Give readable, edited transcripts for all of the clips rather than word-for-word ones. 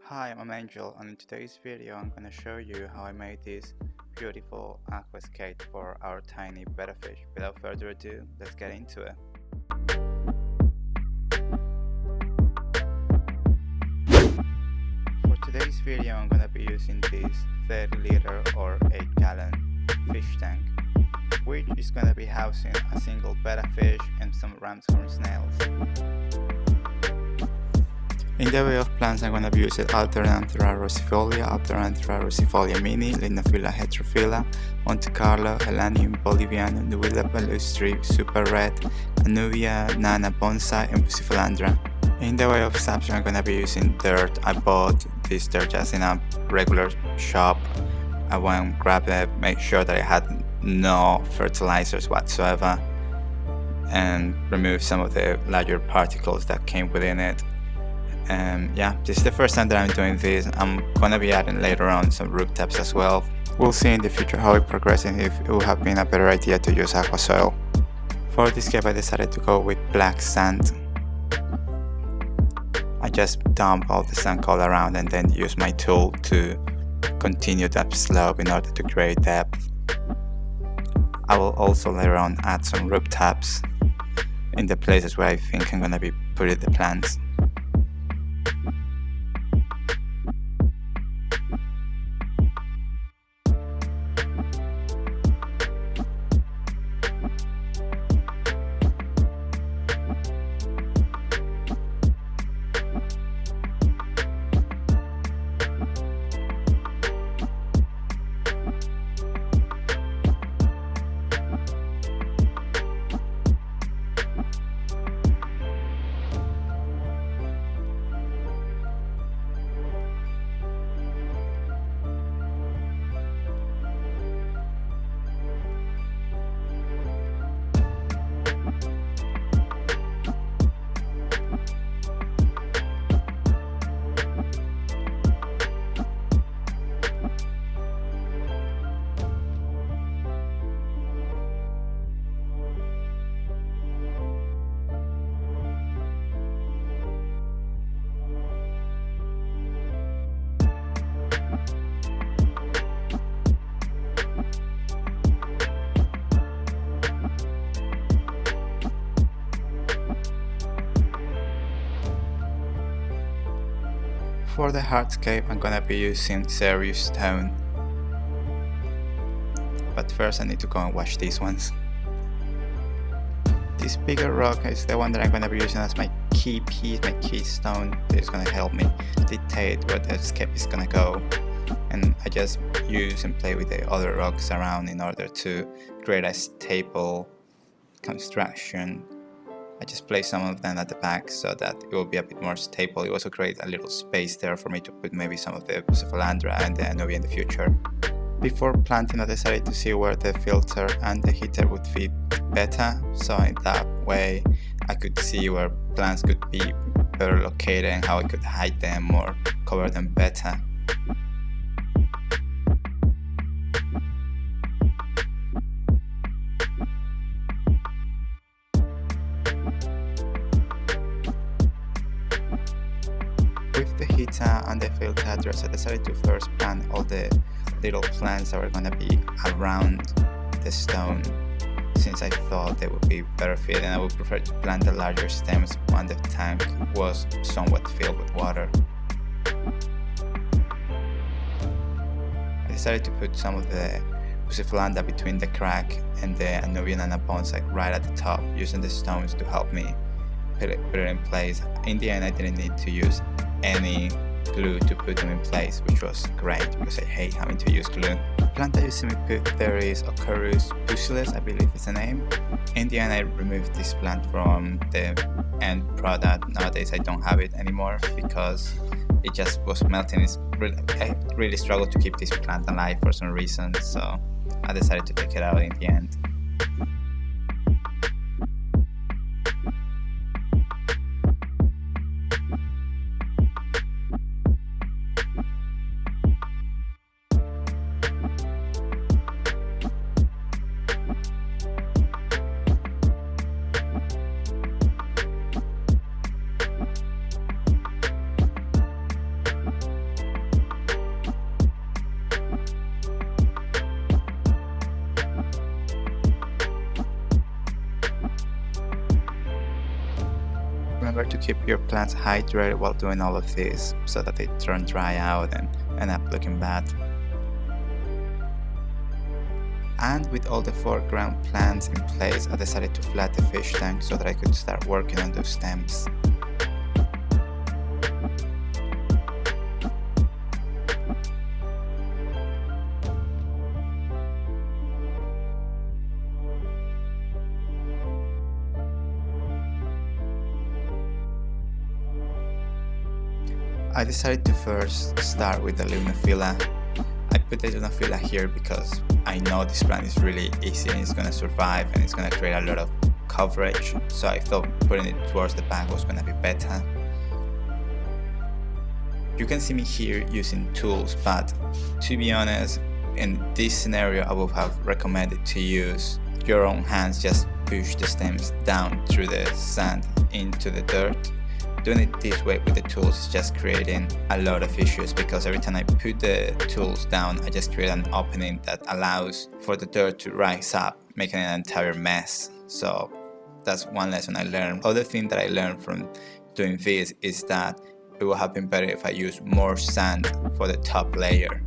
Hi, I'm Angel, and in today's video I'm going to show you how I made this beautiful aquascape for our tiny betta fish. Without further ado, let's get into it. For today's video I'm going to be using this 30 liter or 8 gallon fish tank, which is going to be housing a single betta fish and some ram's horn snails. In the way of plants, I'm going to be using Alternanthera rosifolia, Alternanthera rosifolia mini, Linophila heterophylla, Monte Carlo, Helenium bolivianum, Nuilla palustri, Super Red, Anuvia, Nana bonsai, and Pusiphalandra. In the way of substrate, I'm going to be using dirt. I bought this dirt just in a regular shop. I went and grabbed it, make sure that it had no fertilizers whatsoever, and remove some of the larger particles that came within it. Yeah, this is the first time that I'm doing this. I'm gonna be adding later on some root taps as well. We'll see in the future how it progresses, if it would have been a better idea to use aqua soil. For this cave I decided to go with black sand. I just dump all the sand all around and then use my tool to continue that slope in order to create depth. I will also later on add some root taps in the places where I think I'm gonna be putting the plants. For the hardscape, I'm gonna be using serious stone. But first I need to go and wash these ones. This bigger rock is the one that I'm gonna be using as my key piece, my keystone. It's gonna help me dictate where the scape is gonna go. And I just use and play with the other rocks around in order to create a stable construction. I just place some of them at the back so that it will be a bit more stable. It also creates a little space there for me to put maybe some of the Pusiphalandra and the Anuvia in the future. Before planting, I decided to see where the filter and the heater would fit better, so in that way I could see where plants could be better located and how I could hide them or cover them better. With the heater and the filter address, I decided to first plant all the little plants that were going to be around the stone, since I thought they would be better fit, and I would prefer to plant the larger stems when the tank was somewhat filled with water. I decided to put some of the Pusiphalandra between the crack and the Anuvia Nana bonsai right at the top, using the stones to help me put it in place. In the end, I didn't need to use any glue to put them in place, which was great because I hate having to use glue. The plant I used to put there is Ocarus pusillus, I believe is the name. In the end, I removed this plant from the end product. Nowadays I don't have it anymore because it just was melting. I really struggled to keep this plant alive for some reason, so I decided to take it out in the end. remember to keep your plants hydrated while doing all of this so that they don't dry out and end up looking bad. And with all the foreground plants in place, I decided to flat the fish tank so that I could start working on those stems. I decided to first start with the Lunophila. I put the Lunophila here because I know this plant is really easy and it's gonna survive and it's gonna create a lot of coverage, so I thought putting it towards the back was gonna be better. You can see me here using tools, but to be honest, in this scenario I would have recommended to use your own hands. Just push the stems down through the sand into the dirt. Doing it this way with the tools is just creating a lot of issues, because every time I put the tools down I just create an opening that allows for the dirt to rise up, making an entire mess. So that's one lesson I learned. Other thing that I learned from doing this is that it would have been better if I used more sand for the top layer.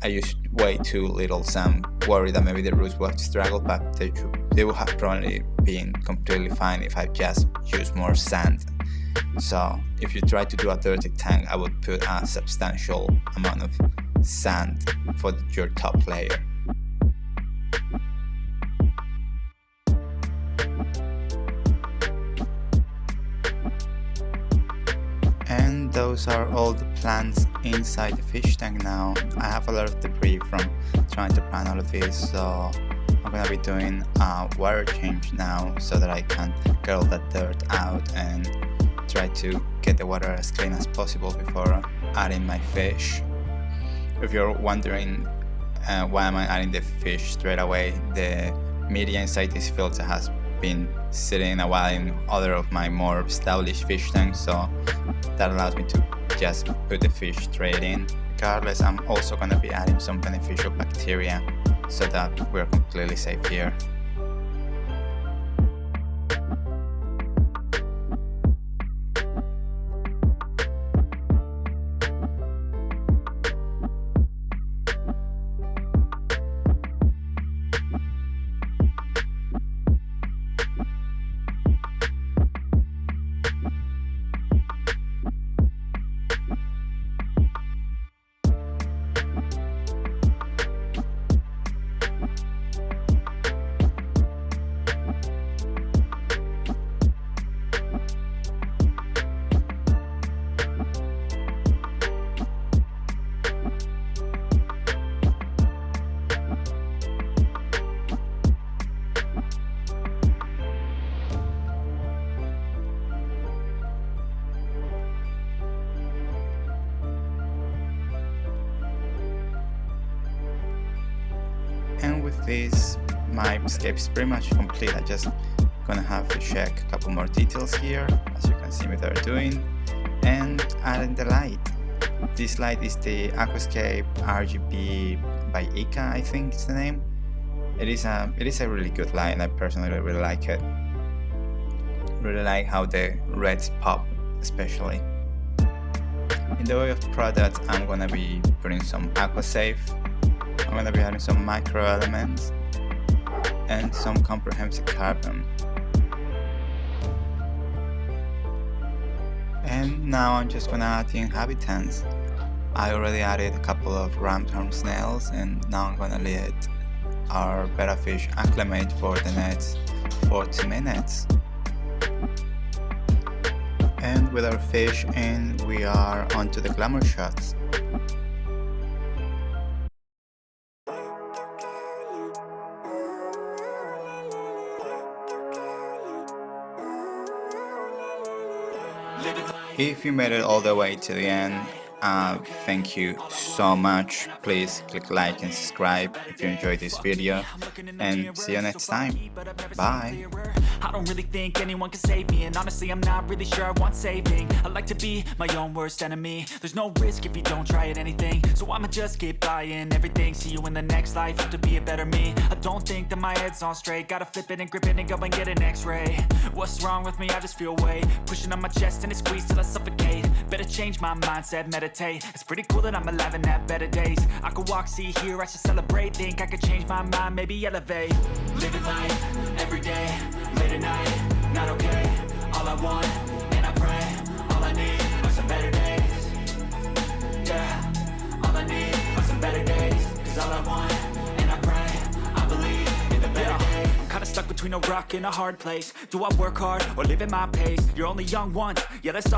I used way too little sand, worried that maybe the roots would struggle, but they would have probably been completely fine if I just used more sand. So if you try to do a dirty tank, I would put a substantial amount of sand for your top layer. And those are all the plants inside the fish tank now. I have a lot of debris from trying to plant all of this, so I'm gonna be doing a water change now so that I can get all that dirt out and try to get the water as clean as possible before adding my fish. If you're wondering why am I adding the fish straight away, the media inside this filter has been sitting a while in other of my more established fish tanks, so that allows me to just put the fish straight in. Regardless, I'm also going to be adding some beneficial bacteria so that we're completely safe here. And with this, my scape is pretty much complete. I just gonna have to check a couple more details here, as you can see me there doing, and adding the light. This light is the Aquascape RGB by Ika, I think it's the name. It is a really good light, and I personally really like it. Really like how the reds pop, especially. In the way of products, I'm gonna be putting some Aquascape. I'm gonna be adding some micro elements and some comprehensive carbon. And now I'm just gonna add the inhabitants. I already added a couple of ramshorn snails, and now I'm gonna let our betta fish acclimate for the next 40 minutes. And with our fish in, we are onto the glamour shots. If you made it all the way to the end, Thank you so much. Please click like and subscribe if you enjoyed this video, and see you next time. Bye. I don't really think anyone can save me, and honestly I'm not really sure I want saving. I like to be my own worst enemy. There's no risk if you don't try at anything, so I'ma just keep buying everything. See you in the next life, have to be a better me. I don't think that my head's on straight, gotta flip it and grip it and go and get an x-ray. What's wrong with me? I just feel weight pushing on my chest and it squeezes till I suffocate. Better change my mindset, meditate. It's pretty cool that I'm alive and have better days. I could walk, see, hear, I should celebrate. Think I could change my mind, maybe elevate. Living life, every day, late at night, not okay. All I want, and I pray, all I need are some better days. Yeah, all I need are some better days. Cause all I want, and I pray, I believe in the better days. I'm kinda stuck between a rock and a hard place. Do I work hard, or live at my pace? You're only young once, yeah that's all.